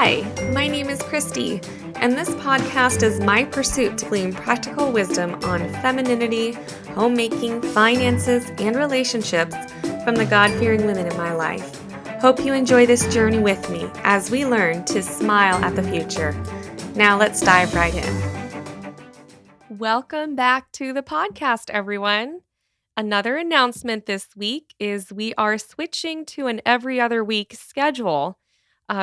Hi, my name is Christy, and this podcast is my pursuit to glean practical wisdom on femininity, homemaking, finances, and relationships from the God-fearing women in my life. Hope you enjoy this journey with me as we learn to smile at the future. Now let's dive right in. Welcome back to the podcast, everyone. Another announcement this week is we are switching to an every other week schedule.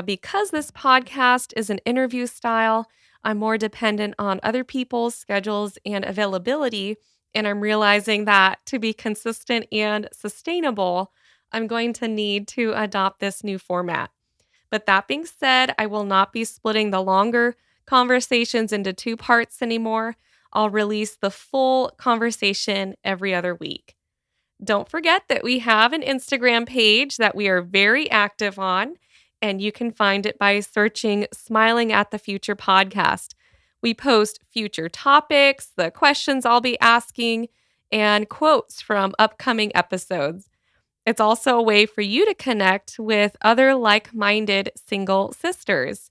Because this podcast is an interview style, I'm more dependent on other people's schedules and availability, and I'm realizing that to be consistent and sustainable, I'm going to need to adopt this new format. But that being said, I will not be splitting the longer conversations into two parts anymore. I'll release the full conversation every other week. Don't forget that we have an Instagram page that we are very active on, and you can find it by searching Smiling at the Future podcast. We post future topics, the questions I'll be asking, and quotes from upcoming episodes. It's also a way for you to connect with other like-minded single sisters.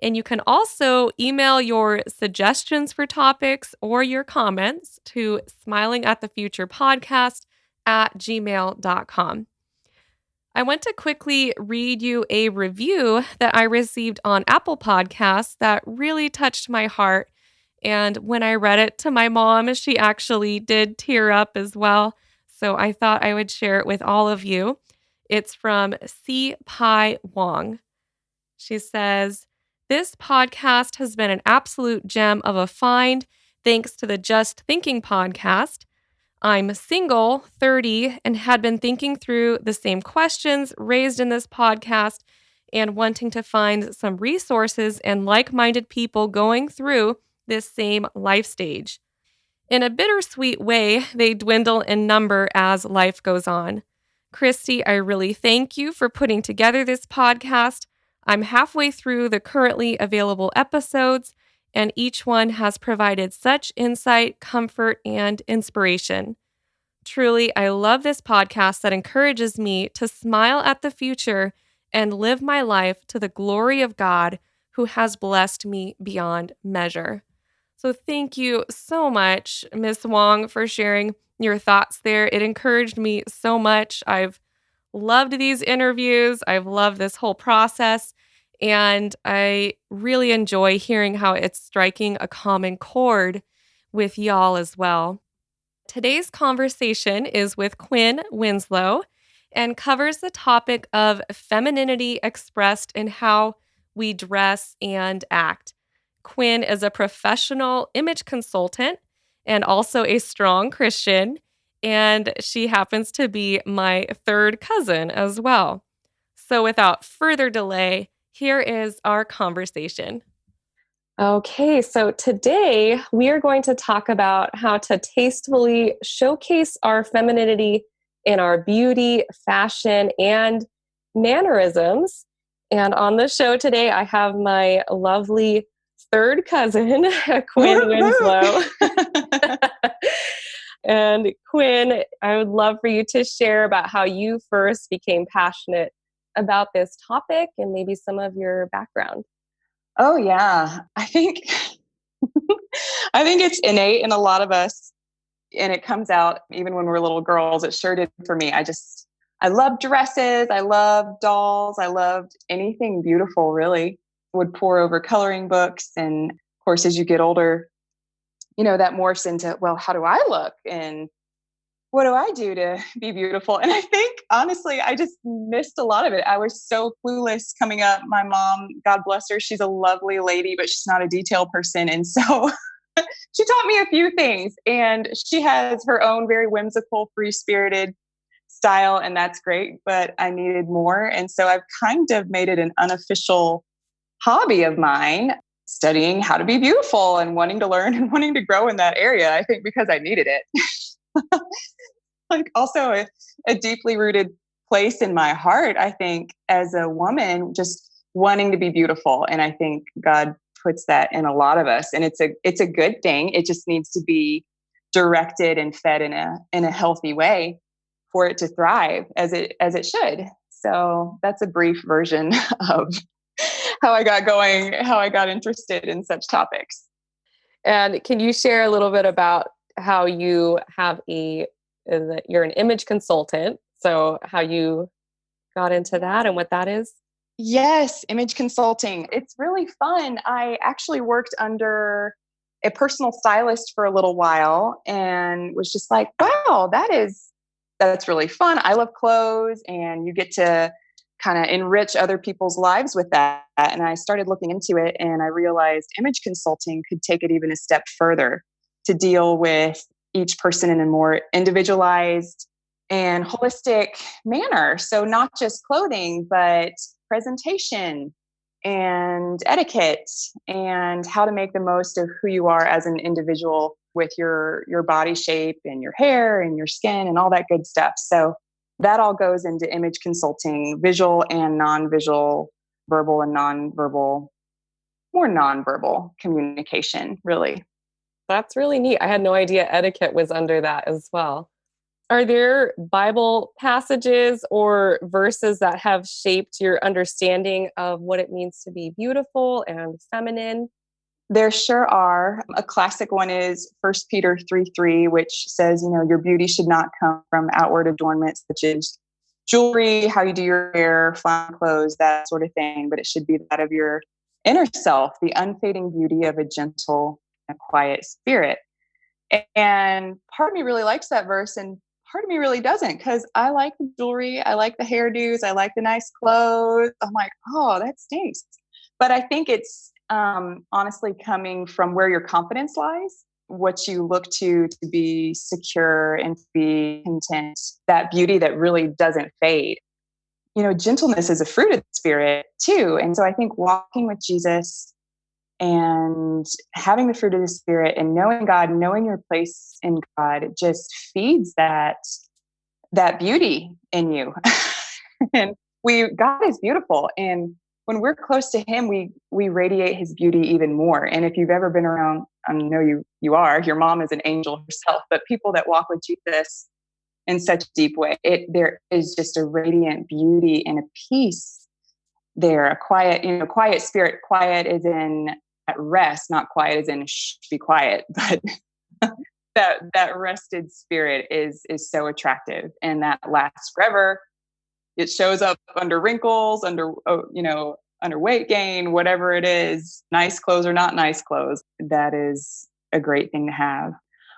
And you can also email your suggestions for topics or your comments to smilingatthefuturepodcast@gmail.com. I want to quickly read you a review that I received on Apple Podcasts that really touched my heart. And when I read it to my mom, she actually did tear up as well. So I thought I would share it with all of you. It's from C. Pai Wong. She says, "This podcast has been an absolute gem of a find thanks to the Just Thinking podcast. I'm single, 30, and had been thinking through the same questions raised in this podcast and wanting to find some resources and like-minded people going through this same life stage. In a bittersweet way, they dwindle in number as life goes on. Christy, I really thank you for putting together this podcast. I'm halfway through the currently available episodes, and each one has provided such insight, comfort, and inspiration. Truly, I love this podcast that encourages me to smile at the future and live my life to the glory of God who has blessed me beyond measure." So thank you so much, Ms. Wong, for sharing your thoughts there. It encouraged me so much. I've loved these interviews. I've loved this whole process. And I really enjoy hearing how it's striking a common chord with y'all as well. Today's conversation is with Qwynne Winslow and covers the topic of femininity expressed in how we dress and act. Qwynne is a professional image consultant and also a strong Christian, and she happens to be my third cousin as well. So without further delay, here is our conversation. Okay, so today we are going to talk about how to tastefully showcase our femininity in our beauty, fashion, and mannerisms. And on the show today, I have my lovely third cousin, Qwynne Winslow. And Qwynne, I would love for you to share about how you first became passionate about this topic and maybe some of your background. Oh yeah. I think it's innate in a lot of us, and it comes out even when we're little girls. It sure did for me. I loved dresses, I loved dolls, I loved anything beautiful, really. Would pore over coloring books, and of course as you get older, that morphs into, well, how do I look? And what do I do to be beautiful? And I think, honestly, I just missed a lot of it. I was so clueless coming up. My mom, God bless her, she's a lovely lady, but she's not a detail person. And so she taught me a few things. And she has her own very whimsical, free-spirited style, and that's great. But I needed more. And so I've kind of made it an unofficial hobby of mine, studying how to be beautiful and wanting to learn and wanting to grow in that area, I think because I needed it. Like also a deeply rooted place in my heart, I think, as a woman, just wanting to be beautiful. And I think God puts that in a lot of us, and it's a good thing. It just needs to be directed and fed in a healthy way for it to thrive as it should. So that's a brief version of how I got going, how I got interested in such topics. And can you share a little bit about how you have you're an image consultant, so how you got into that and what that is? Yes, image consulting. It's really fun. I actually worked under a personal stylist for a little while and was just like, wow, that's really fun. I love clothes and you get to kind of enrich other people's lives with that. And I started looking into it and I realized image consulting could take it even a step further to deal with each person in a more individualized and holistic manner. So not just clothing, but presentation and etiquette and how to make the most of who you are as an individual with your body shape and your hair and your skin and all that good stuff. So that all goes into image consulting, visual and non-visual, verbal and non-verbal, more non-verbal communication, really. That's really neat. I had no idea etiquette was under that as well. Are there Bible passages or verses that have shaped your understanding of what it means to be beautiful and feminine? There sure are. A classic one is 1 Peter 3:3, which says, your beauty should not come from outward adornments such as jewelry, how you do your hair, fine clothes, that sort of thing, but it should be that of your inner self, the unfading beauty of a gentle and quiet spirit. And part of me really likes that verse and part of me really doesn't, because I like the jewelry, I like the hairdos, I like the nice clothes. I'm like, oh, that stinks. But I think it's honestly coming from where your confidence lies, what you look to be secure and to be content, that beauty that really doesn't fade. Gentleness is a fruit of the spirit too. And so I think walking with Jesus and having the fruit of the spirit and knowing God, knowing your place in God, it just feeds that beauty in you. And God is beautiful. And when we're close to him, we radiate his beauty even more. And if you've ever been around, I know you are, your mom is an angel herself, but people that walk with Jesus in such a deep way, there is just a radiant beauty and a peace there, a quiet spirit. Quiet is in at rest, not quiet as in be quiet, but that rested spirit is so attractive and that lasts forever. It shows up under wrinkles, under weight gain, whatever it is, nice clothes or not nice clothes. That is a great thing to have.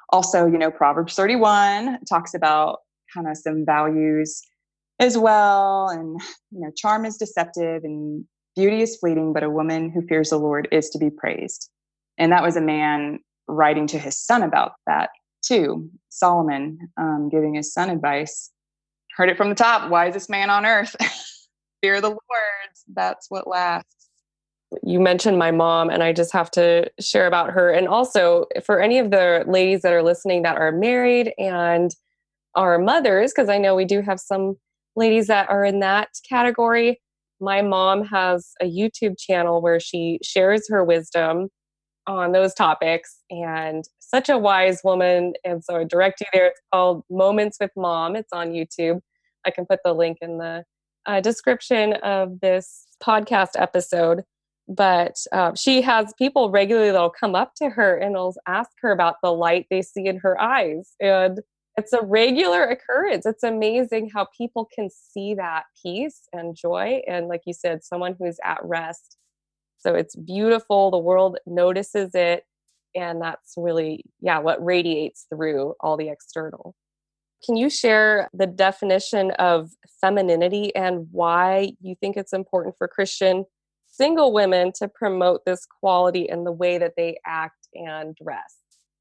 Also, Proverbs 31 talks about kind of some values as well. And, charm is deceptive and beauty is fleeting, but a woman who fears the Lord is to be praised. And that was a man writing to his son about that too. Solomon giving his son advice. Heard it from the top. Wisest man on earth. Fear the Lord. That's what lasts. You mentioned my mom, and I just have to share about her. And also, for any of the ladies that are listening that are married and are mothers, because I know we do have some ladies that are in that category. My mom has a YouTube channel where she shares her wisdom on those topics, and such a wise woman. And so I direct you there. It's called Moments with Mom. It's on YouTube. I can put the link in the description of this podcast episode. But she has people regularly that'll come up to her and they'll ask her about the light they see in her eyes. And it's a regular occurrence. It's amazing how people can see that peace and joy. And like you said, someone who's at rest. So it's beautiful. The world notices it. And that's really, what radiates through all the external. Can you share the definition of femininity and why you think it's important for Christian single women to promote this quality in the way that they act and dress?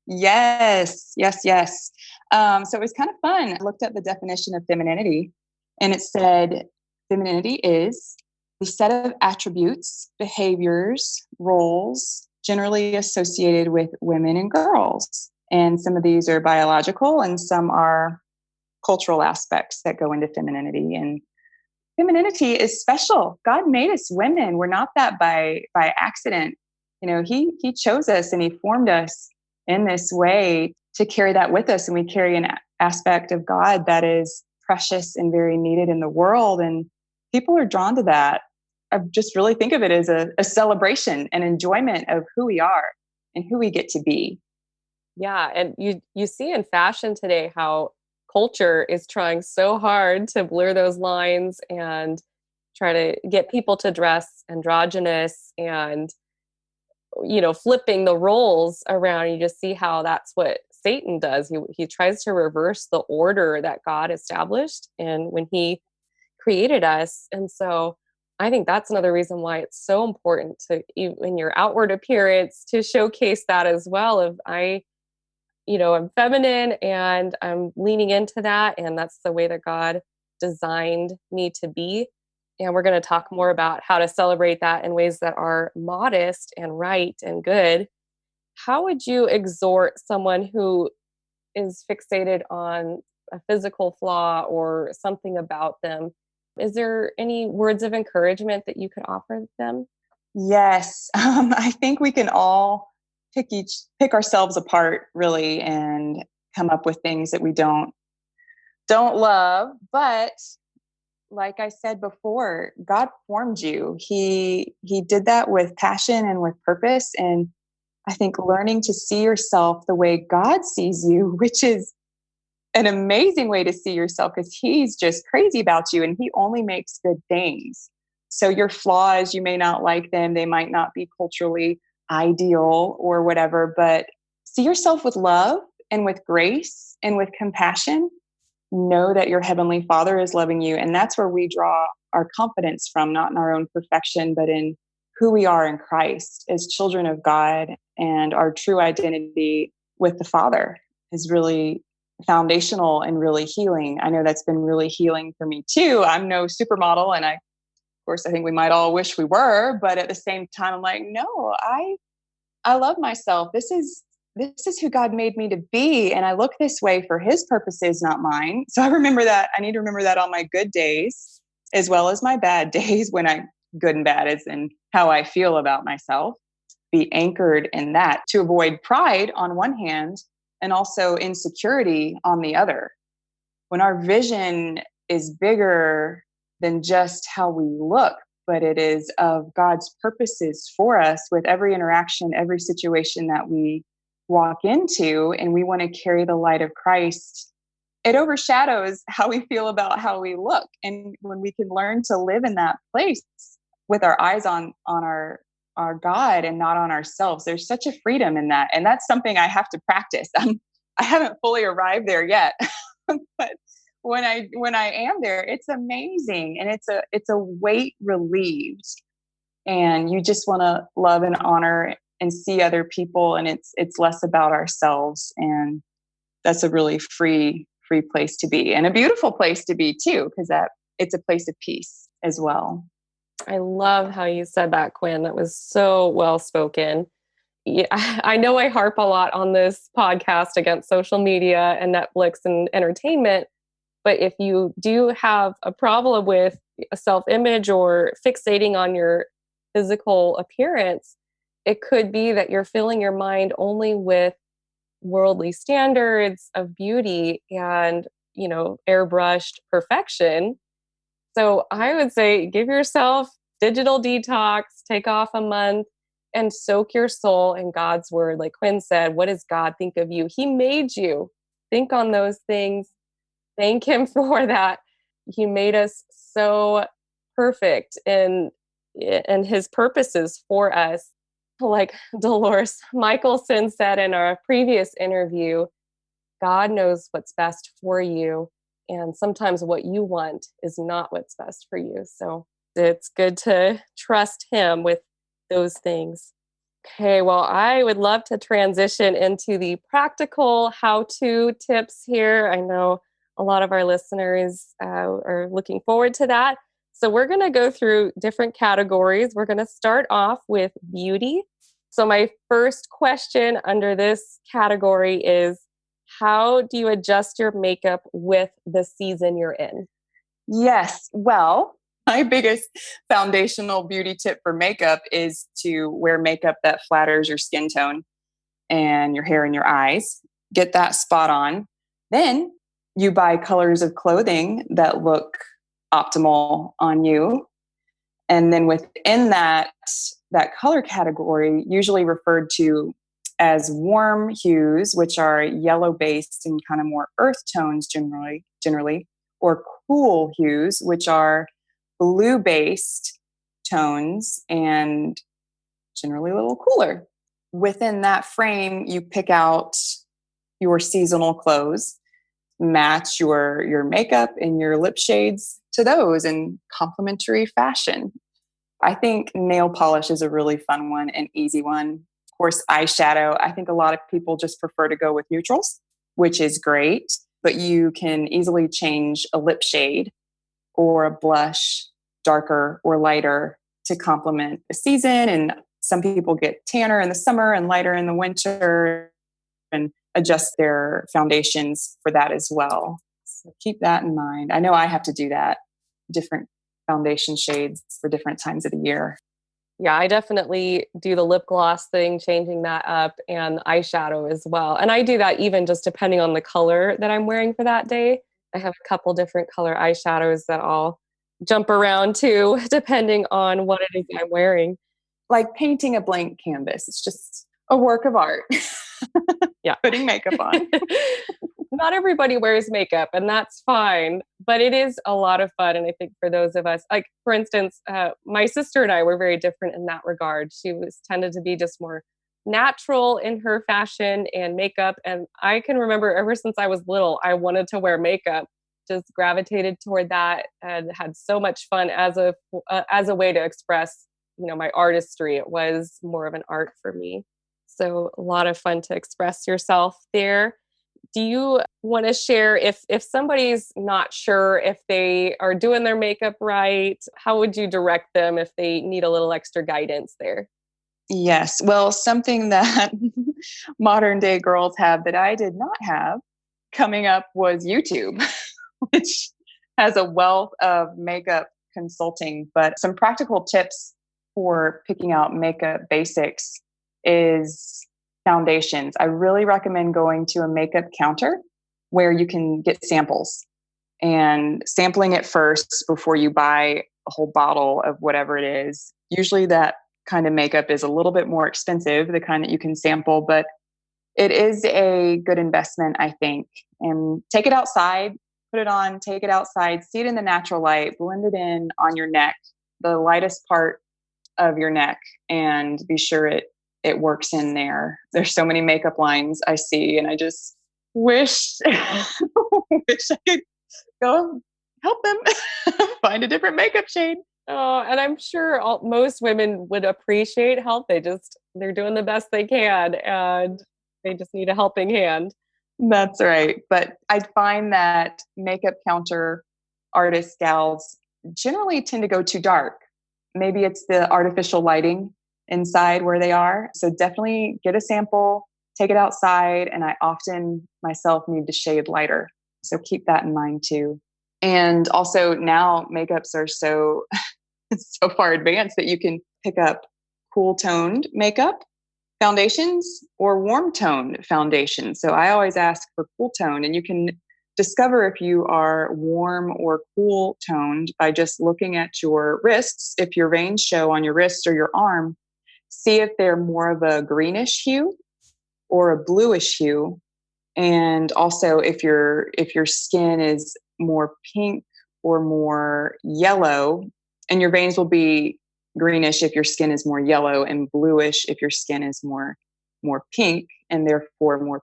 Yes. So it was kind of fun. I looked up the definition of femininity and it said femininity is the set of attributes, behaviors, roles generally associated with women and girls. And some of these are biological and some are cultural aspects that go into femininity. And femininity is special. God made us women. We're not that by accident. He chose us and he formed us in this way to carry that with us. And we carry an aspect of God that is precious and very needed in the world. And people are drawn to that. I just really think of it as a celebration and enjoyment of who we are and who we get to be. Yeah, and you see in fashion today how culture is trying so hard to blur those lines and try to get people to dress androgynous and flipping the roles around. You just see how that's what Satan does. He tries to reverse the order that God established and when he created us. And so I think that's another reason why it's so important to in your outward appearance to showcase that as well. I'm feminine and I'm leaning into that. And that's the way that God designed me to be. And we're going to talk more about how to celebrate that in ways that are modest and right and good. How would you exhort someone who is fixated on a physical flaw or something about them? Is there any words of encouragement that you could offer them? Yes. I think we can all pick ourselves apart really and come up with things that we don't love. But like I said before, God formed you. He did that with passion and with purpose. And I think learning to see yourself the way God sees you, which is an amazing way to see yourself because he's just crazy about you and he only makes good things. So your flaws, you may not like them. They might not be culturally ideal or whatever, but see yourself with love and with grace and with compassion. Know that your heavenly Father is loving you. And that's where we draw our confidence from, not in our own perfection, but in who we are in Christ as children of God, and our true identity with the Father is really foundational and really healing. I know that's been really healing for me too. I'm no supermodel, and of course, I think we might all wish we were, but at the same time, I'm like, no, I love myself. This is who God made me to be. And I look this way for his purposes, not mine. So I remember that. I need to remember that on my good days, as well as my bad days when I'm good and bad as in how I feel about myself. Be anchored in that to avoid pride on one hand and also insecurity on the other. When our vision is bigger than just how we look, but it is of God's purposes for us with every interaction, every situation that we walk into, and we want to carry the light of Christ, it overshadows how we feel about how we look. And when we can learn to live in that place with our eyes on our God and not on ourselves, there's such a freedom in that. And that's something I have to practice. I haven't fully arrived there yet, but when I am there, it's amazing, and it's a weight relieved, and you just want to love and honor and see other people, and it's less about ourselves, and that's a really free place to be, and a beautiful place to be too, because that it's a place of peace as well. I love how you said that, Qwynne. That was so well spoken. Yeah, I know I harp a lot on this podcast against social media and Netflix and entertainment, but if you do have a problem with a self-image or fixating on your physical appearance, it could be that you're filling your mind only with worldly standards of beauty and, airbrushed perfection. So I would say give yourself digital detox, take off a month and soak your soul in God's word. Like Qwynne said, what does God think of you? He made you. Think on those things. Thank him for that. He made us so perfect in his purposes for us. Like Dolores Michelson said in our previous interview, God knows what's best for you. And sometimes what you want is not what's best for you. So it's good to trust him with those things. Okay, well, I would love to transition into the practical how-to tips here. I know a lot of our listeners are looking forward to that. So we're going to go through different categories. We're going to start off with beauty. So my first question under this category is, how do you adjust your makeup with the season you're in? Yes. Well, my biggest foundational beauty tip for makeup is to wear makeup that flatters your skin tone and your hair and your eyes. Get that spot on. Then you buy colors of clothing that look optimal on you. And then within that color category, usually referred to as warm hues, which are yellow based and kind of more earth tones generally, or cool hues, which are blue based tones and generally a little cooler. Within that frame, you pick out your seasonal clothes, match your makeup and your lip shades to those in complementary fashion. I think nail polish is a really fun one and easy one. Of course, eyeshadow. I think a lot of people just prefer to go with neutrals, which is great, but you can easily change a lip shade or a blush, darker or lighter, to complement the season. And some people get tanner in the summer and lighter in the winter, and adjust their foundations for that as well. So keep that in mind. I know I have to do that, different foundation shades for different times of the year. Yeah, I definitely do the lip gloss thing, changing that up, and eyeshadow as well. And I do that even just depending on the color that I'm wearing for that day. I have a couple different color eyeshadows that I'll jump around to depending on what it is I'm wearing. Like painting a blank canvas, it's just a work of art. Yeah. Putting makeup on. Not everybody wears makeup, and that's fine, but it is a lot of fun. And I think for those of us, like for instance, my sister and I were very different in that regard. She was tended to be just more natural in her fashion and makeup. And I can remember ever since I was little, I wanted to wear makeup, just gravitated toward that and had so much fun as a way to express, my artistry. It was more of an art for me. So a lot of fun to express yourself there. Do you want to share if somebody's not sure if they are doing their makeup right, how would you direct them if they need a little extra guidance there? Yes. Well, something that modern day girls have that I did not have coming up was YouTube, which has a wealth of makeup consulting. But some practical tips for picking out makeup basics is foundations. I really recommend going to a makeup counter where you can get samples and sampling it first before you buy a whole bottle of whatever it is. Usually that kind of makeup is a little bit more expensive, the kind that you can sample, but it is a good investment, I think. And take it outside, put it on, take it outside, see it in the natural light, blend it in on your neck, the lightest part of your neck, and be sure it works in there. There's so many makeup lines I see, and I just wish wish I could go help them find a different makeup shade. Oh, and I'm sure most women would appreciate help. They're doing the best they can, and they just need a helping hand. That's right. But I find that makeup counter artist gals generally tend to go too dark. Maybe it's the artificial lighting inside where they are. So definitely get a sample, take it outside. And I often myself need to shade lighter. So keep that in mind too. And also now makeups are so so far advanced that you can pick up cool toned makeup foundations or warm toned foundations. So I always ask for cool tone, and you can discover if you are warm or cool toned by just looking at your wrists. If your veins show on your wrist or your arm, see if they're more of a greenish hue or a bluish hue. And also if your skin is more pink or more yellow, and your veins will be greenish if your skin is more yellow, and bluish if your skin is more pink and therefore more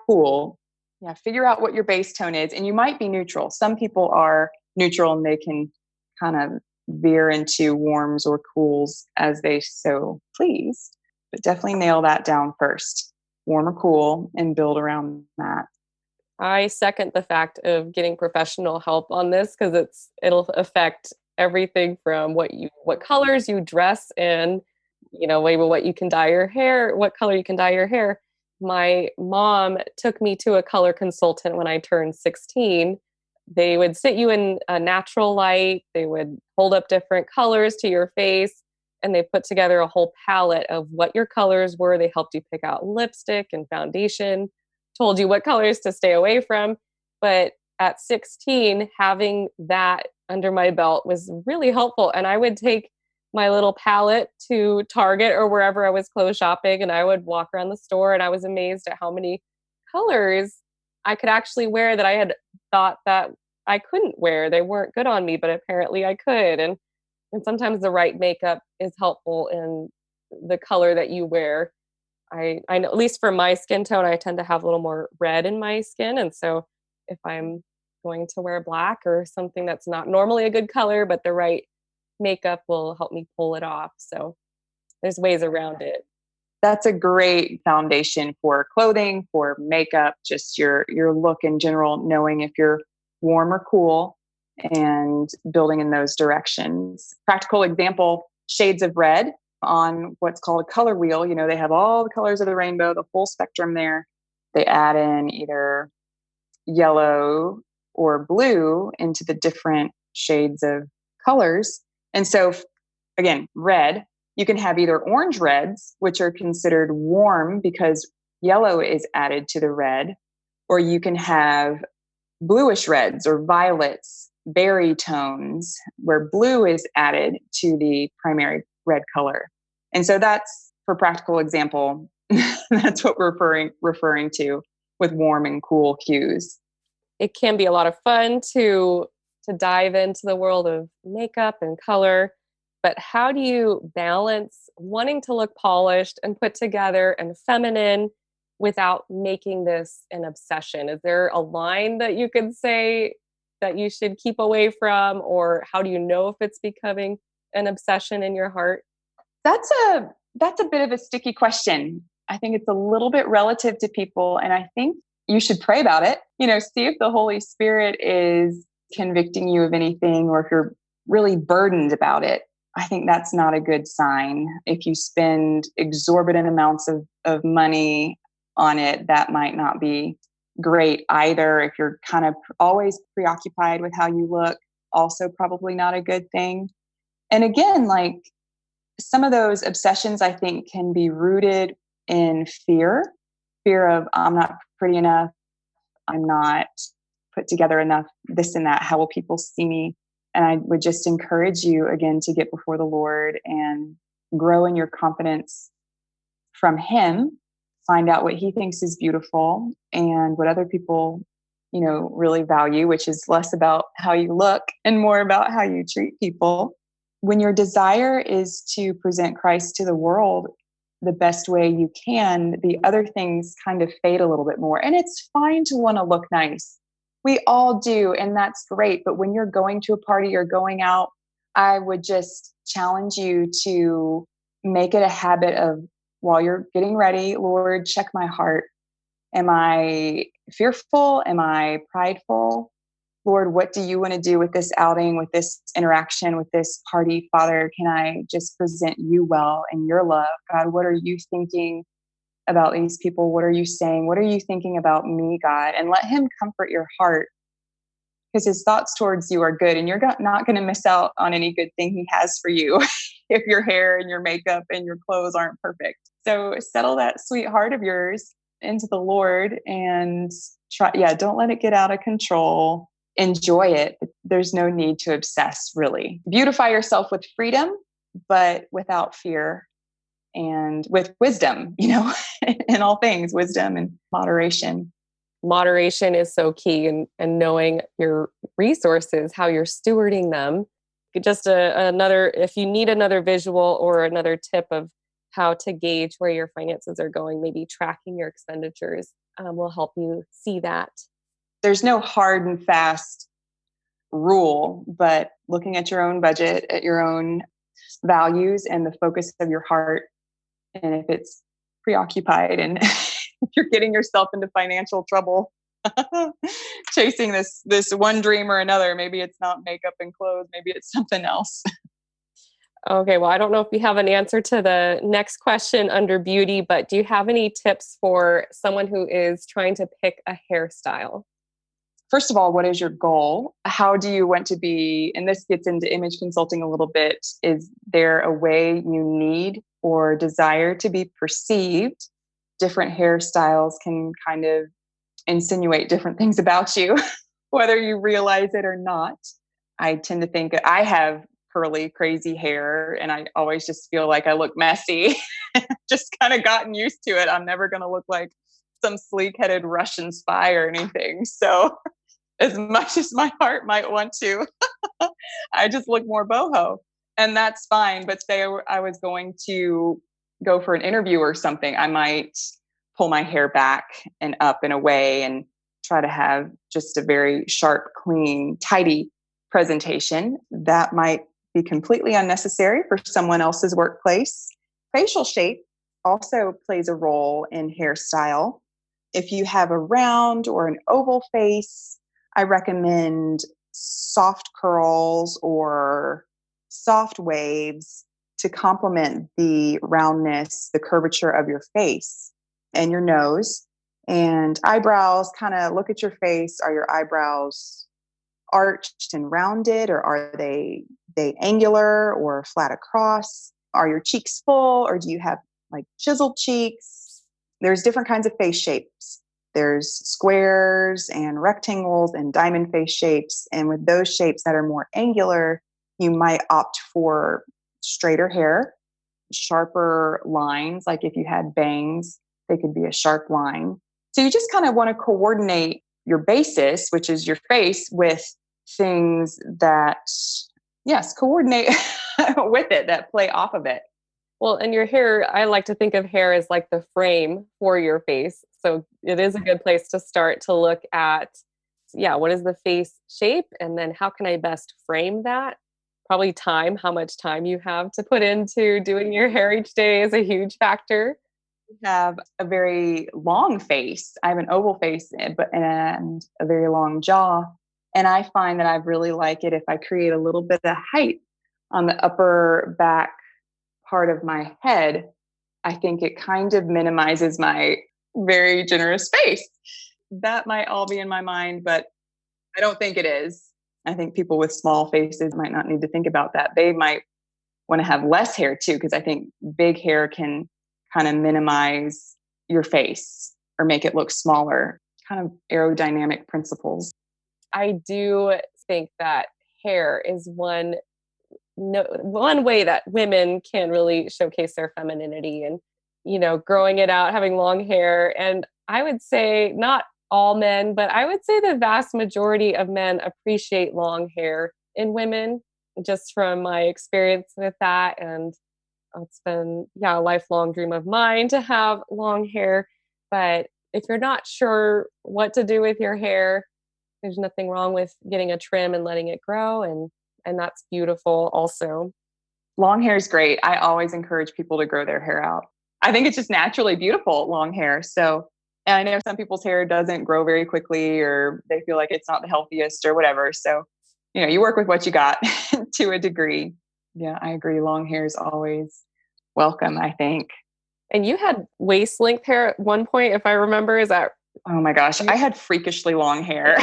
cool. Yeah, figure out what your base tone is. And you might be neutral. Some people are neutral and they can kind of veer into warms or cools as they so please. But definitely nail that down first. Warm or cool, and build around that. I second the fact of getting professional help on this, because it'll affect everything from what colors you dress in, maybe what you can dye your hair, what color you can dye your hair. My mom took me to a color consultant when I turned 16. They would sit you in a natural light. They would hold up different colors to your face, and they put together a whole palette of what your colors were. They helped you pick out lipstick and foundation, told you what colors to stay away from. But at 16, having that under my belt was really helpful. And I would take my little palette to Target or wherever I was clothes shopping, and I would walk around the store and I was amazed at how many colors I could actually wear that I had thought that I couldn't wear. They weren't good on me, but apparently I could. And sometimes the right makeup is helpful in the color that you wear. I know, at least for my skin tone, I tend to have a little more red in my skin, and so if I'm going to wear black or something that's not normally a good color, but the right makeup will help me pull it off. So there's ways around it. That's a great foundation for clothing, for makeup, just your look in general, knowing if you're warm or cool and building in those directions. Practical example, shades of red on what's called a color wheel. You know, they have all the colors of the rainbow, the full spectrum there. They add in either yellow or blue into the different shades of colors. And so, again, red, you can have either orange reds, which are considered warm because yellow is added to the red, or you can have bluish reds or violets, berry tones, where blue is added to the primary red color. And so that's, for practical example, that's what we're referring to with warm and cool hues. It can be a lot of fun to dive into the world of makeup and color, but how do you balance wanting to look polished and put together and feminine without making this an obsession? Is there a line that you could say that you should keep away from, or how do you know if it's becoming an obsession in your heart? That's a bit of a sticky question. I think it's a little bit relative to people, and I think you should pray about it. You know, see if the Holy Spirit is convicting you of anything, or if you're really burdened about it. I think that's not a good sign. If you spend exorbitant amounts of money on it, that might not be great either. If you're kind of always preoccupied with how you look, also probably not a good thing. And again, like, some of those obsessions, I think, can be rooted in fear of I'm not pretty enough, I'm not put together enough, this and that. How will people see me? And I would just encourage you again to get before the Lord and grow in your confidence from Him. Find out what He thinks is beautiful and what other people, you know, really value, which is less about how you look and more about how you treat people. When your desire is to present Christ to the world the best way you can, the other things kind of fade a little bit more. And it's fine to want to look nice. We all do, and that's great. But when you're going to a party or going out, I would just challenge you to make it a habit of, while you're getting ready, Lord, check my heart. Am I fearful? Am I prideful? Lord, what do you want to do with this outing, with this interaction, with this party? Father, can I just present you well in your love? God, what are you thinking about these people? What are you saying? What are you thinking about me, God? And let Him comfort your heart, because His thoughts towards you are good, and you're not going to miss out on any good thing He has for you if your hair and your makeup and your clothes aren't perfect. So settle that sweet heart of yours into the Lord and don't let it get out of control. Enjoy it. There's no need to obsess, really. Beautify yourself with freedom, but without fear, and with wisdom, you know, in all things, wisdom and moderation. Moderation is so key, and knowing your resources, how you're stewarding them. Just another, if you need another visual or another tip of how to gauge where your finances are going, maybe tracking your expenditures will help you see that. There's no hard and fast rule, but looking at your own budget, at your own values and the focus of your heart. And if it's preoccupied and if you're getting yourself into financial trouble, chasing this one dream or another, maybe it's not makeup and clothes, maybe it's something else. Okay, well, I don't know if you have an answer to the next question under beauty, but do you have any tips for someone who is trying to pick a hairstyle? First of all, what is your goal? How do you want to be? And this gets into image consulting a little bit. Is there a way you need or desire to be perceived? Different hairstyles can kind of insinuate different things about you, whether you realize it or not. I tend to think I have curly, crazy hair. And I always just feel like I look messy. Just kind of gotten used to it. I'm never going to look like some sleek headed Russian spy or anything. So as much as my heart might want to, I just look more boho, and that's fine. But say I was going to go for an interview or something, I might pull my hair back and up and away and try to have just a very sharp, clean, tidy presentation. That might be completely unnecessary for someone else's workplace. Facial shape also plays a role in hairstyle. If you have a round or an oval face, I recommend soft curls or soft waves to complement the roundness, the curvature of your face and your nose. And eyebrows, kind of look at your face. Are your eyebrows arched and rounded, or are they angular or flat across? Are your cheeks full, or do you have like chiseled cheeks? There's different kinds of face shapes. There's squares and rectangles and diamond face shapes. And with those shapes that are more angular, you might opt for straighter hair, sharper lines. Like if you had bangs, they could be a sharp line. So you just kind of want to coordinate your basis, which is your face, with things that, yes, coordinate with it, that play off of it. Well, and your hair, I like to think of hair as like the frame for your face. So it is a good place to start to look at, what is the face shape? And then how can I best frame that? Probably time, how much time you have to put into doing your hair each day is a huge factor. I have a very long face. I have an oval face, and a very long jaw. And I find that I really like it if I create a little bit of height on the upper back part of my head. I think it kind of minimizes my very generous face. That might all be in my mind, but I don't think it is. I think people with small faces might not need to think about that. They might want to have less hair too, because I think big hair can kind of minimize your face or make it look smaller. Kind of aerodynamic principles. I do think that hair is one way that women can really showcase their femininity, and growing it out, having long hair. And I would say not all men, but I would say the vast majority of men appreciate long hair in women, just from my experience with that. And it's been a lifelong dream of mine to have long hair. But if you're not sure what to do with your hair, there's nothing wrong with getting a trim and letting it grow, and that's beautiful also. Long hair is great. I always encourage people to grow their hair out. I think it's just naturally beautiful, long hair. So, and I know some people's hair doesn't grow very quickly, or they feel like it's not the healthiest or whatever. So, you work with what you got to a degree. Yeah, I agree. Long hair is always welcome, I think. And you had waist length hair at one point, if I remember. Is that? Oh my gosh, I had freakishly long hair.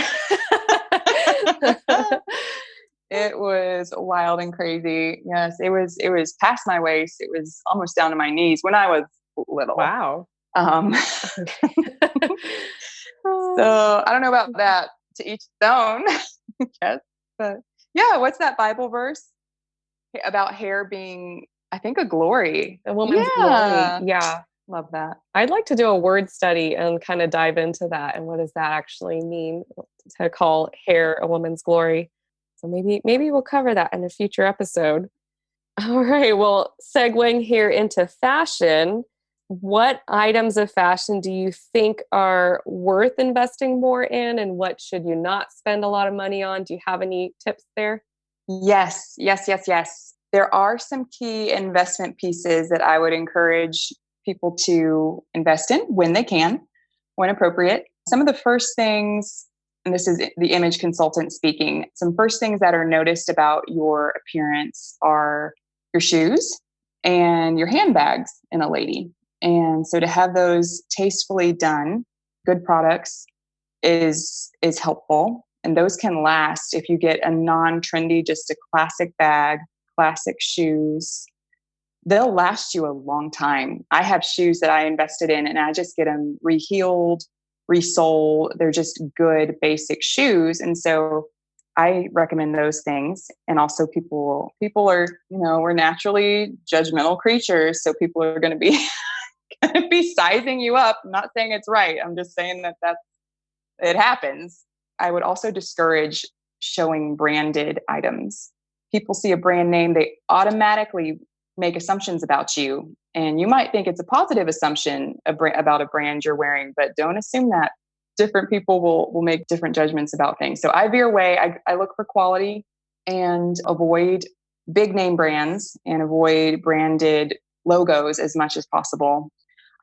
It was wild and crazy. Yes, it was past my waist. It was almost down to my knees when I was little. Wow. So I don't know about that. To each his own, yes. But yeah, what's that Bible verse about hair being, I think, a glory? A woman's glory. Yeah. Love that. I'd like to do a word study and kind of dive into that. And what does that actually mean to call hair a woman's glory? So maybe we'll cover that in a future episode. All right. Well, segueing here into fashion, what items of fashion do you think are worth investing more in, and what should you not spend a lot of money on? Do you have any tips there? Yes. There are some key investment pieces that I would encourage people to invest in when they can, when appropriate. Some of the first things, and this is the image consultant speaking, some first things that are noticed about your appearance are your shoes and your handbags in a lady. And so to have those tastefully done, good products is helpful. And those can last if you get a non-trendy, just a classic bag, classic shoes. They'll last you a long time. I have shoes that I invested in and I just get them reheeled, resoled. They're just good basic shoes. And so I recommend those things. And also people are, we're naturally judgmental creatures. So people are going to be, going to be sizing you up. I'm not saying it's right. I'm just saying that it happens. I would also discourage showing branded items. People see a brand name, they automatically make assumptions about you. And you might think it's a positive assumption about a brand you're wearing, but don't assume that. Different people will make different judgments about things. So I veer away. I look for quality and avoid big name brands and avoid branded logos as much as possible.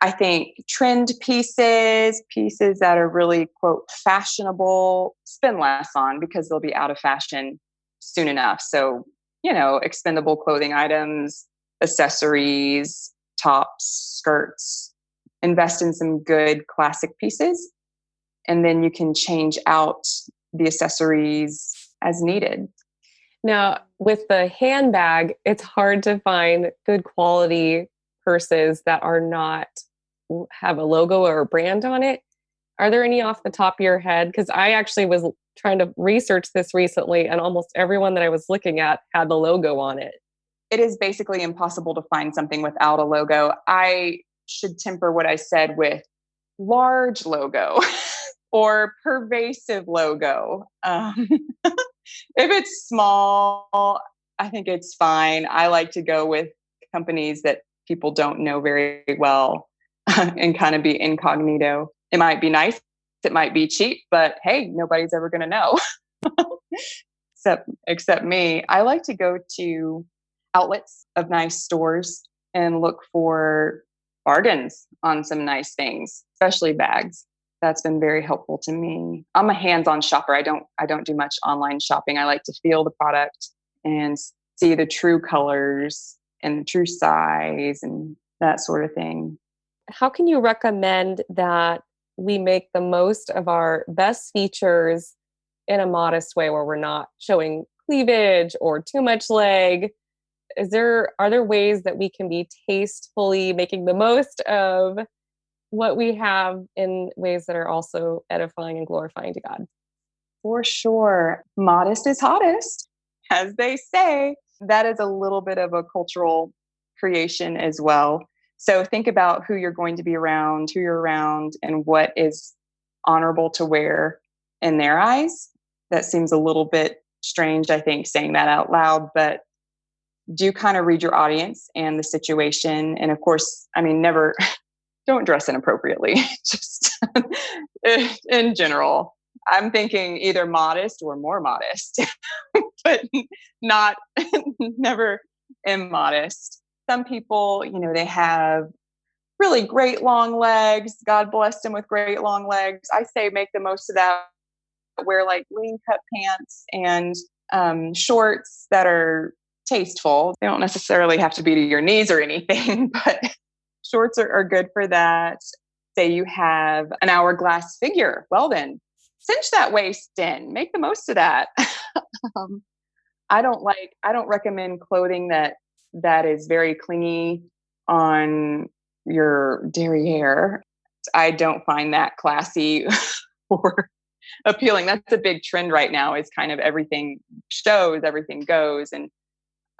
I think trend pieces that are really, quote, fashionable, spend less on because they'll be out of fashion soon enough. So, expendable clothing items, accessories, tops, skirts, invest in some good classic pieces. And then you can change out the accessories as needed. Now, with the handbag, it's hard to find good quality purses that are not have a logo or a brand on it. Are there any off the top of your head? Because I actually was trying to research this recently, and almost everyone that I was looking at had the logo on it. It is basically impossible to find something without a logo. I should temper what I said with large logo or pervasive logo. If it's small, I think it's fine. I like to go with companies that people don't know very well and kind of be incognito. It might be nice. It might be cheap, but hey, nobody's ever going to know except me. I like to go to outlets of nice stores and look for bargains on some nice things, especially bags. That's been very helpful to me. I'm a hands-on shopper. I don't do much online shopping. I like to feel the product and see the true colors and the true size and that sort of thing. How can you recommend that we make the most of our best features in a modest way where we're not showing cleavage or too much leg? Are there ways that we can be tastefully making the most of what we have in ways that are also edifying and glorifying to God? For sure. Modest is hottest, as they say. That is a little bit of a cultural creation as well. So think about who you're going to be around, who you're around, and what is honorable to wear in their eyes. That seems a little bit strange, I think, saying that out loud, but do kind of read your audience and the situation. And of course, never, don't dress inappropriately, just in general. I'm thinking either modest or more modest, but not, never immodest. Some people, they have really great long legs. God bless them with great long legs. I say make the most of that. Wear like lean cut pants and shorts that are tasteful. They don't necessarily have to be to your knees or anything, but shorts are good for that. Say you have an hourglass figure. Well then, cinch that waist in. Make the most of that. I don't recommend clothing that is very clingy on your derriere. I don't find that classy or appealing. That's a big trend right now, is kind of everything shows, everything goes. And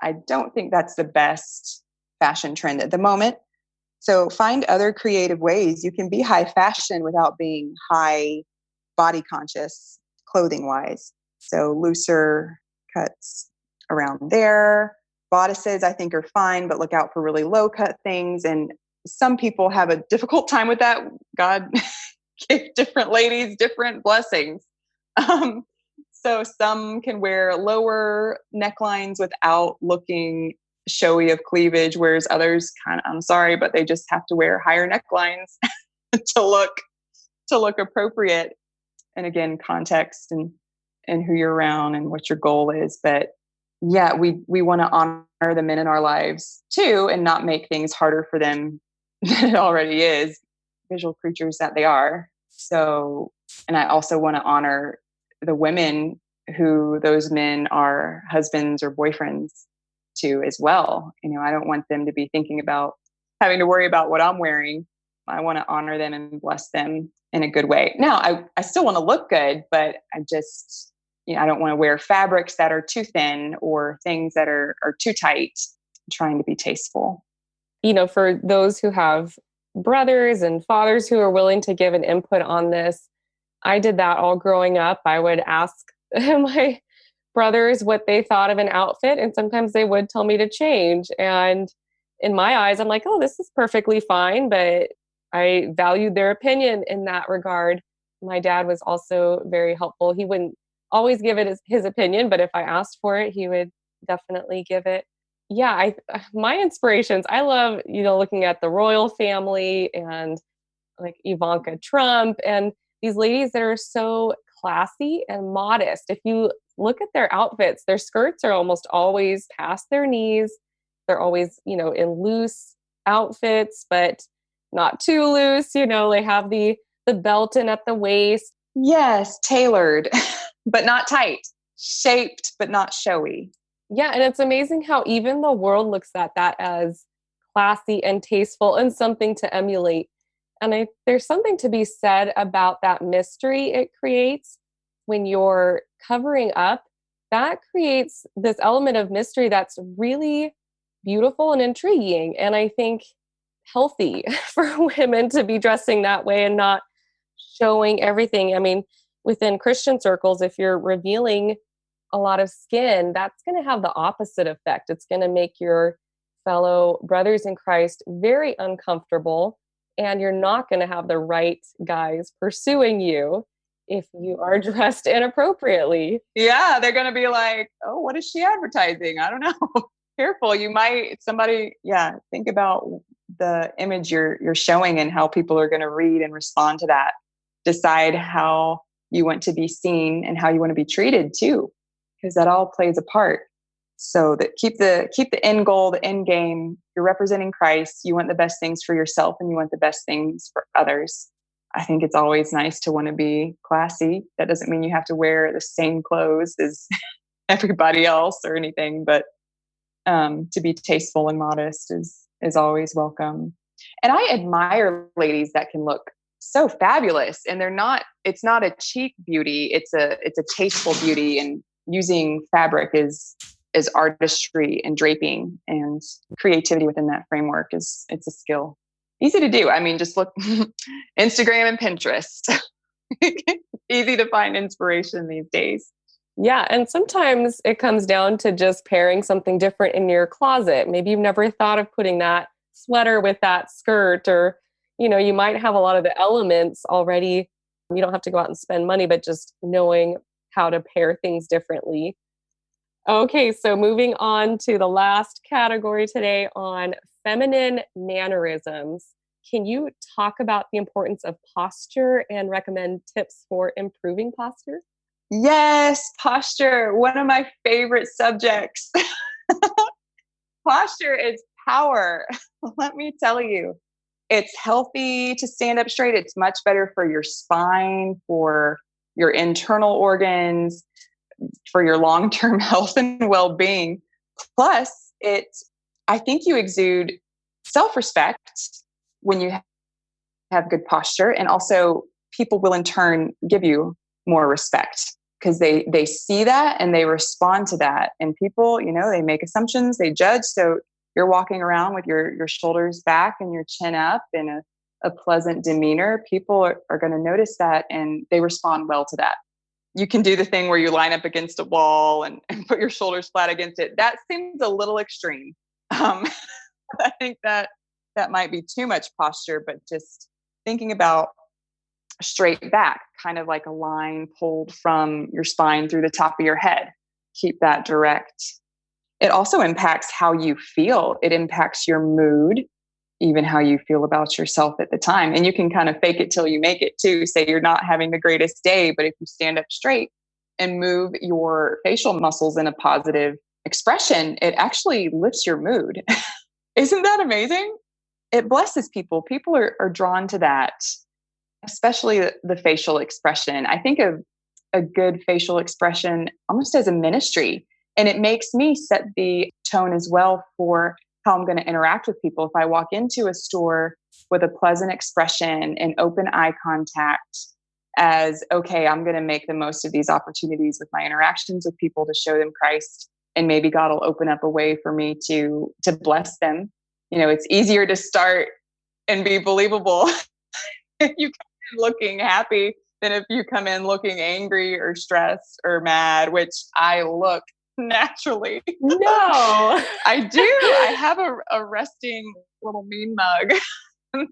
I don't think that's the best fashion trend at the moment. So find other creative ways you can be high fashion without being high body conscious clothing wise. So looser cuts around there. Bodices, I think, are fine, but look out for really low cut things. And some people have a difficult time with that. God give different ladies different blessings. So some can wear lower necklines without looking showy of cleavage, whereas others I'm sorry, but they just have to wear higher necklines to look appropriate. And again, context and who you're around and what your goal is. But yeah, we want to honor the men in our lives too, and not make things harder for them than it already is, visual creatures that they are. So, and I also want to honor the women who those men are husbands or boyfriends to as well. I don't want them to be thinking about having to worry about what I'm wearing. I want to honor them and bless them in a good way. Now, I still want to look good, but I don't want to wear fabrics that are too thin or things that are too tight. I'm trying to be tasteful. For those who have brothers and fathers who are willing to give an input on this, I did that all growing up. I would ask my brothers what they thought of an outfit, and sometimes they would tell me to change. And in my eyes, I'm like, oh, this is perfectly fine. But I valued their opinion in that regard. My dad was also very helpful. He wouldn't always give it his opinion, but if I asked for it, he would definitely give it. Yeah, my inspirations, I love, looking at the royal family and like Ivanka Trump and these ladies that are so classy and modest. If you look at their outfits, their skirts are almost always past their knees. They're always, in loose outfits, but not too loose. They have the belt in at the waist. Yes, tailored, but not tight. Shaped, but not showy. Yeah, and it's amazing how even the world looks at that as classy and tasteful and something to emulate. And there's something to be said about that mystery it creates when you're covering up. That creates this element of mystery that's really beautiful and intriguing. And I think healthy for women to be dressing that way and not showing everything. I mean, within Christian circles, if you're revealing a lot of skin, that's going to have the opposite effect. It's going to make your fellow brothers in Christ very uncomfortable, and you're not going to have the right guys pursuing you if you are dressed inappropriately. Yeah, they're going to be like, oh, what is she advertising? I don't know. Careful. Think about the image you're showing and how people are going to read and respond to that. Decide how you want to be seen and how you want to be treated too, because that all plays a part. So that keep the end goal, the end game. You're representing Christ. You want the best things for yourself and you want the best things for others. I think it's always nice to want to be classy. That doesn't mean you have to wear the same clothes as everybody else or anything, but to be tasteful and modest is always welcome. And I admire ladies that can look so fabulous, and it's not a cheap beauty. It's a tasteful beauty, and using fabric is artistry and draping and creativity within that framework it's a skill. Easy to do. I mean, just look Instagram and Pinterest. Easy to find inspiration these days. Yeah. And sometimes it comes down to just pairing something different in your closet. Maybe you've never thought of putting that sweater with that skirt, or, you might have a lot of the elements already. You don't have to go out and spend money, but just knowing how to pair things differently. Okay. So moving on to the last category today on feminine mannerisms. Can you talk about the importance of posture and recommend tips for improving posture? Yes, posture, one of my favorite subjects. Posture is power. Let me tell you, it's healthy to stand up straight. It's much better for your spine, for your internal organs, for your long-term health and well-being. Plus, I think you exude self-respect when you have good posture, and also people will in turn give you more respect because they see that and they respond to that. And people, they make assumptions, they judge. So you're walking around with your shoulders back and your chin up in a pleasant demeanor. People are going to notice that, and they respond well to that. You can do the thing where you line up against a wall and put your shoulders flat against it. That seems a little extreme. I think that might be too much posture, but just thinking about straight back, kind of like a line pulled from your spine through the top of your head. Keep that direct. It also impacts how you feel. It impacts your mood, even how you feel about yourself at the time. And you can kind of fake it till you make it too. Say you're not having the greatest day, but if you stand up straight and move your facial muscles in a positive expression, it actually lifts your mood. Isn't that amazing? It blesses people. People are drawn to that, especially the facial expression. I think of a good facial expression almost as a ministry, and it makes me set the tone as well for how I'm going to interact with people. If I walk into a store with a pleasant expression and open eye contact, as, okay, I'm going to make the most of these opportunities with my interactions with people to show them Christ. And maybe God will open up a way for me to bless them. It's easier to start and be believable if you come in looking happy than if you come in looking angry or stressed or mad, which I look naturally. No. I do. I have a resting little mean mug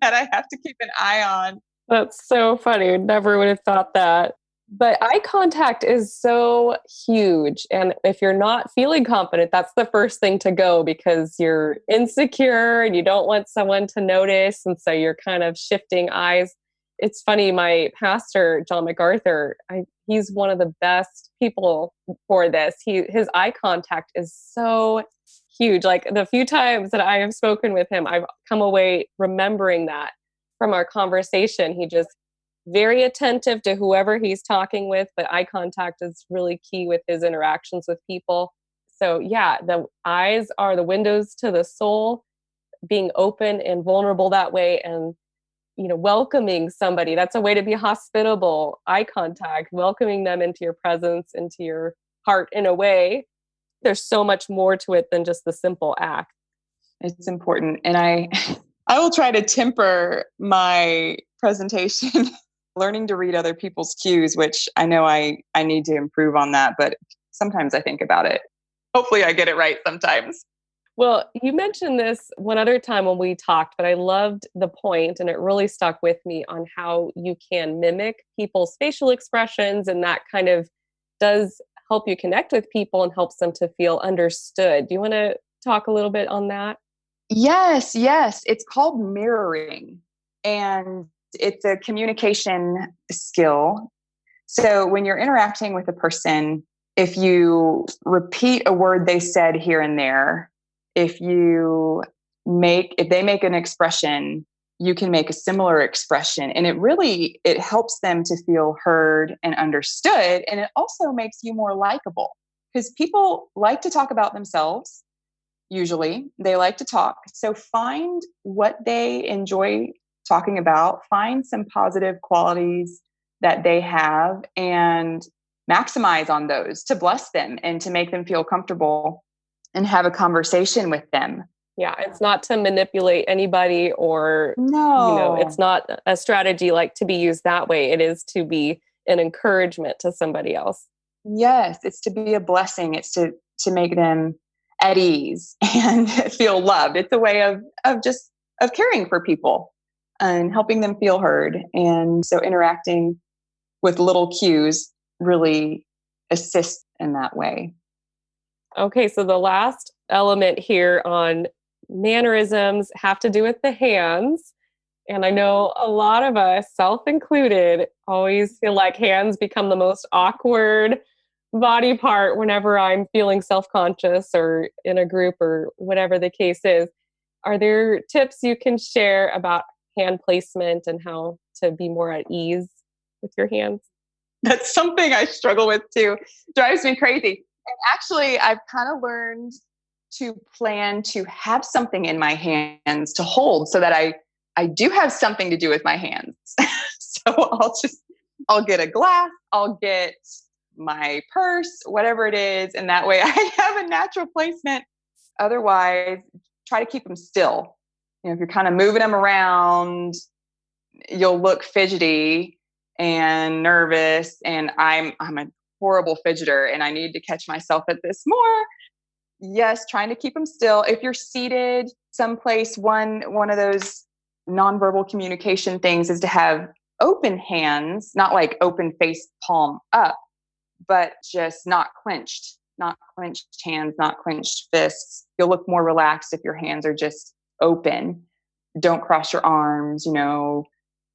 that I have to keep an eye on. That's so funny. Never would have thought that. But eye contact is so huge. And if you're not feeling confident, that's the first thing to go because you're insecure and you don't want someone to notice. And so you're kind of shifting eyes. It's funny, my pastor, John MacArthur, he's one of the best people for this. His eye contact is so huge. Like the few times that I have spoken with him, I've come away remembering that from our conversation. He just very attentive to whoever he's talking with, but eye contact is really key with his interactions with people. So yeah, the eyes are the windows to the soul, being open and vulnerable that way, and welcoming somebody. That's a way to be hospitable. Eye contact, welcoming them into your presence, into your heart in a way. There's so much more to it than just the simple act. It's important. And I will try to temper my presentation, learning to read other people's cues, which I know I need to improve on that, but sometimes I think about it. Hopefully I get it right sometimes. Well, you mentioned this one other time when we talked, but I loved the point and it really stuck with me on how you can mimic people's facial expressions, and that kind of does help you connect with people and helps them to feel understood. Do you want to talk a little bit on that? Yes. It's called mirroring, and it's a communication skill. So when you're interacting with a person, if you repeat a word they said here and there, if they make an expression, you can make a similar expression. And it helps them to feel heard and understood. And it also makes you more likable because people like to talk about themselves. Usually they like to talk. So find what they enjoy talking about, find some positive qualities that they have and maximize on those to bless them and to make them feel comfortable and have a conversation with them. Yeah, it's not to manipulate anybody or, No, it's not a strategy like to be used that way. It is to be an encouragement to somebody else. Yes, it's to be a blessing. It's to make them at ease and feel loved. It's a way of caring for people and helping them feel heard. And so interacting with little cues really assists in that way. Okay, so the last element here on mannerisms have to do with the hands. And I know a lot of us, self included, always feel like hands become the most awkward body part whenever I'm feeling self-conscious or in a group or whatever the case is. Are there tips you can share about hand placement and how to be more at ease with your hands? That's something I struggle with too. Drives me crazy. And actually, I've kind of learned to plan to have something in my hands to hold so that I do have something to do with my hands. So I'll get a glass, I'll get my purse, whatever it is. And that way I have a natural placement. Otherwise, try to keep them still. If you're kind of moving them around, you'll look fidgety and nervous. And I'm a horrible fidgeter and I need to catch myself at this more. Yes, trying to keep them still. If you're seated someplace, one of those nonverbal communication things is to have open hands, not like open face, palm up, but just not clenched hands, not clenched fists. You'll look more relaxed if your hands are just open. Don't cross your arms,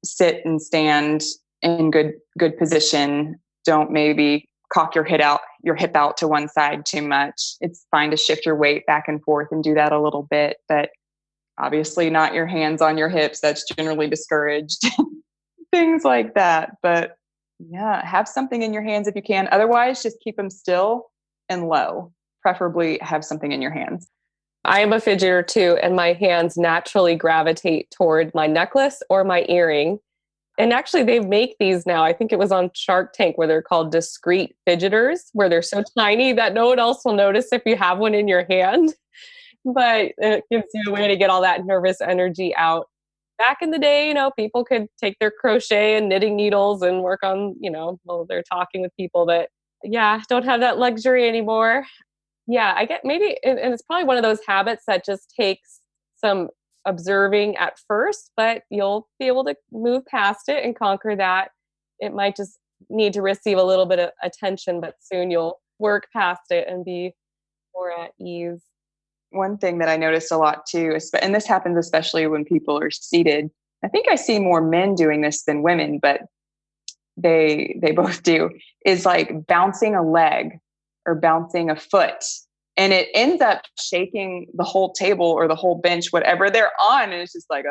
sit and stand in good position. Don't maybe cock your hip out to one side too much. It's fine to shift your weight back and forth and do that a little bit, but obviously not your hands on your hips. That's generally discouraged. Things like that. But yeah, have something in your hands if you can. Otherwise, just keep them still and low. Preferably have something in your hands. I am a fidgeter too, and my hands naturally gravitate toward my necklace or my earring. And actually, they make these now. I think it was on Shark Tank where they're called discreet fidgeters, where they're so tiny that no one else will notice if you have one in your hand. But it gives you a way to get all that nervous energy out. Back in the day, people could take their crochet and knitting needles and work on, while they're talking with people. But yeah, don't have that luxury anymore. Yeah, I get maybe, and it's probably one of those habits that just takes some observing at first, but you'll be able to move past it and conquer that. It might just need to receive a little bit of attention, but soon you'll work past it and be more at ease. One thing that I noticed a lot too, and this happens especially when people are seated. I think I see more men doing this than women, but they both do, is like bouncing a leg or bouncing a foot. And it ends up shaking the whole table or the whole bench, whatever they're on. And it's just like,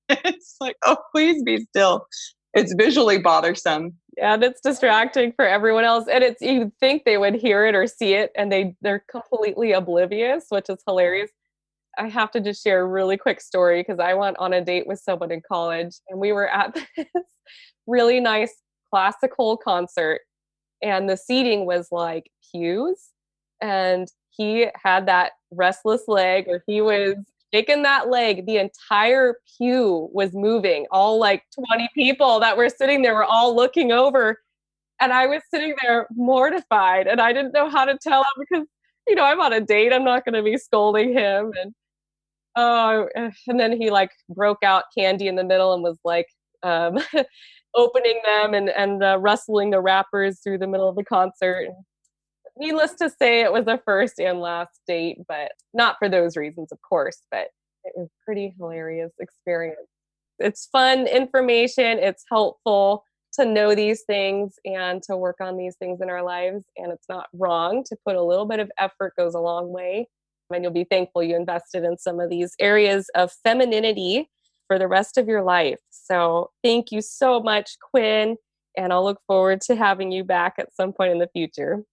it's like, oh, please be still. It's visually bothersome. Yeah, and it's distracting for everyone else. And you'd think they would hear it or see it, and they're completely oblivious, which is hilarious. I have to just share a really quick story because I went on a date with someone in college, and we were at this really nice classical concert, and the seating was like pews, and he had that restless leg, or he was shaking that leg. The entire pew was moving. All like 20 people that were sitting there were all looking over. And I was sitting there mortified, and I didn't know how to tell him because, I'm on a date. I'm not going to be scolding him. And then he like broke out candy in the middle and was like opening them and rustling the wrappers through the middle of the concert. Needless to say, it was a first and last date, but not for those reasons, of course, but it was a pretty hilarious experience. It's fun information. It's helpful to know these things and to work on these things in our lives. And it's not wrong to put a little bit of effort goes a long way. And you'll be thankful you invested in some of these areas of femininity for the rest of your life. So thank you so much, Qwynne. And I'll look forward to having you back at some point in the future.